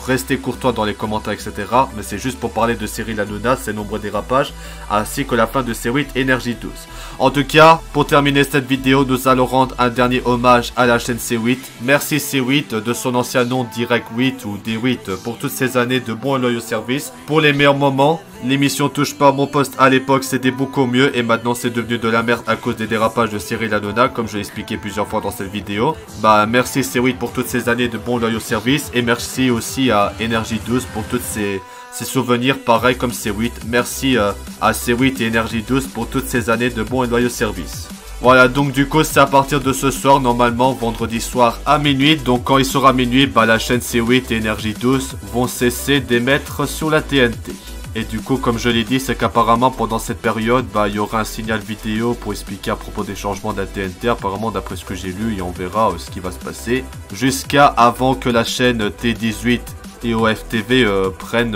Speaker 1: Restez courtois dans les commentaires, etc. Mais c'est juste pour parler de Cyril Hanouna, ses nombreux dérapages, ainsi que la fin de C8 Énergie 12. En tout cas, pour terminer cette vidéo, nous allons rendre un dernier hommage à la chaîne C8. Merci C8 de son ancien nom Direct 8 ou D8 pour toutes ces années de bons et loyaux services. Pour les meilleurs moments, l'émission Touche pas à mon poste à l'époque c'était beaucoup mieux et maintenant c'est devenu de la merde à cause des dérapages de Cyril Hanouna comme je l'ai expliqué plusieurs fois dans cette vidéo. Bah merci C8 pour toutes ces années de bons et loyaux services et merci aussi à Énergie 12 pour toutes ces souvenirs pareils comme C8. Merci à C8 et Énergie 12 pour toutes ces années de bons et loyaux services. Voilà, donc du coup c'est à partir de ce soir, normalement vendredi soir à minuit. Donc quand il sera minuit, bah la chaîne C8 et Énergie 12 vont cesser d'émettre sur la TNT. Et du coup, comme je l'ai dit, c'est qu'apparemment pendant cette période, bah il y aura un signal vidéo pour expliquer à propos des changements de la TNT. Apparemment, d'après ce que j'ai lu, et on verra ce qui va se passer. Jusqu'à avant que la chaîne T18 et OFTV reprennent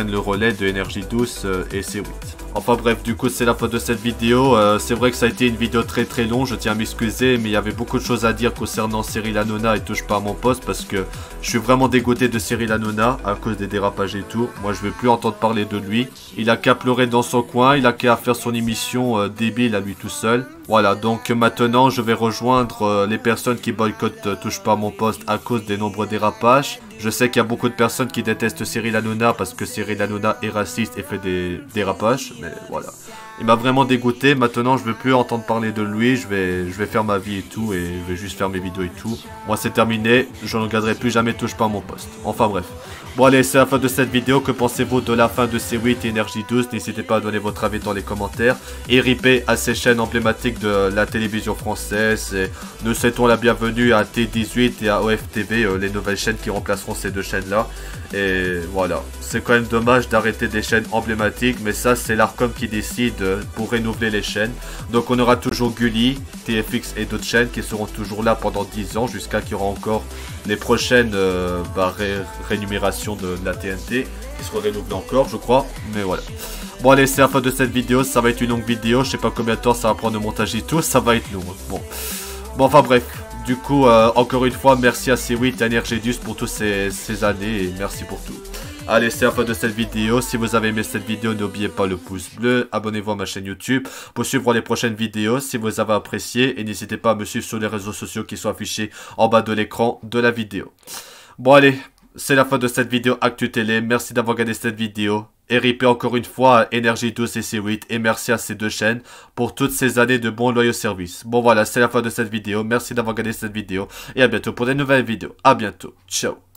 Speaker 1: le relais de Énergie 12 et C8. Enfin bref, du coup c'est la fin de cette vidéo. C'est vrai que ça a été une vidéo très très longue, je tiens à m'excuser, mais il y avait beaucoup de choses à dire concernant Cyril Hanouna et Touche pas à mon poste parce que je suis vraiment dégoûté de Cyril Hanouna à cause des dérapages et tout. Moi je veux plus entendre parler de lui. Il a qu'à pleurer dans son coin, il a qu'à faire son émission débile à lui tout seul. Voilà, donc maintenant je vais rejoindre les personnes qui boycottent Touche pas à mon poste à cause des nombreux dérapages. Je sais qu'il y a beaucoup de personnes qui détestent Cyril Hanouna parce que Cyril Hanouna est raciste et fait des dérapages, mais voilà. Il m'a vraiment dégoûté, maintenant je veux plus entendre parler de lui, je vais faire ma vie et tout, et je vais juste faire mes vidéos et tout. Moi c'est terminé, je ne regarderai plus jamais Touche pas à mon poste. Enfin bref. Bon allez, c'est la fin de cette vidéo, que pensez-vous de la fin de C8 et Énergie 12? N'hésitez pas à donner votre avis dans les commentaires. Et ripez à ces chaînes emblématiques de la télévision française. Et nous souhaitons la bienvenue à T18 et à OFTV, les nouvelles chaînes qui remplaceront ces deux chaînes-là. Et voilà, c'est quand même dommage d'arrêter des chaînes emblématiques, mais ça c'est l'Arcom qui décide pour renouveler les chaînes. Donc on aura toujours Gulli, TFX et d'autres chaînes qui seront toujours là pendant 10 ans jusqu'à qu'il y aura encore les prochaines rémunérations de la TNT qui seront renouvelées encore je crois, mais voilà. Bon allez, c'est la fin de cette vidéo, ça va être une longue vidéo, je sais pas combien de temps ça va prendre de montage et tout, ça va être long. Bon enfin bref. Du coup, encore une fois, merci à C8 et à Énergie pour toutes ces années et merci pour tout. Allez, c'est la fin de cette vidéo. Si vous avez aimé cette vidéo, n'oubliez pas le pouce bleu. Abonnez-vous à ma chaîne YouTube pour suivre les prochaines vidéos si vous avez apprécié. Et n'hésitez pas à me suivre sur les réseaux sociaux qui sont affichés en bas de l'écran de la vidéo. Bon allez, c'est la fin de cette vidéo Actu Télé. Merci d'avoir regardé cette vidéo. Et RIP encore une fois à Energy 12 et C8. Et merci à ces deux chaînes pour toutes ces années de bons loyaux services. Bon voilà, c'est la fin de cette vidéo. Merci d'avoir regardé cette vidéo. Et à bientôt pour de nouvelles vidéos. À bientôt. Ciao.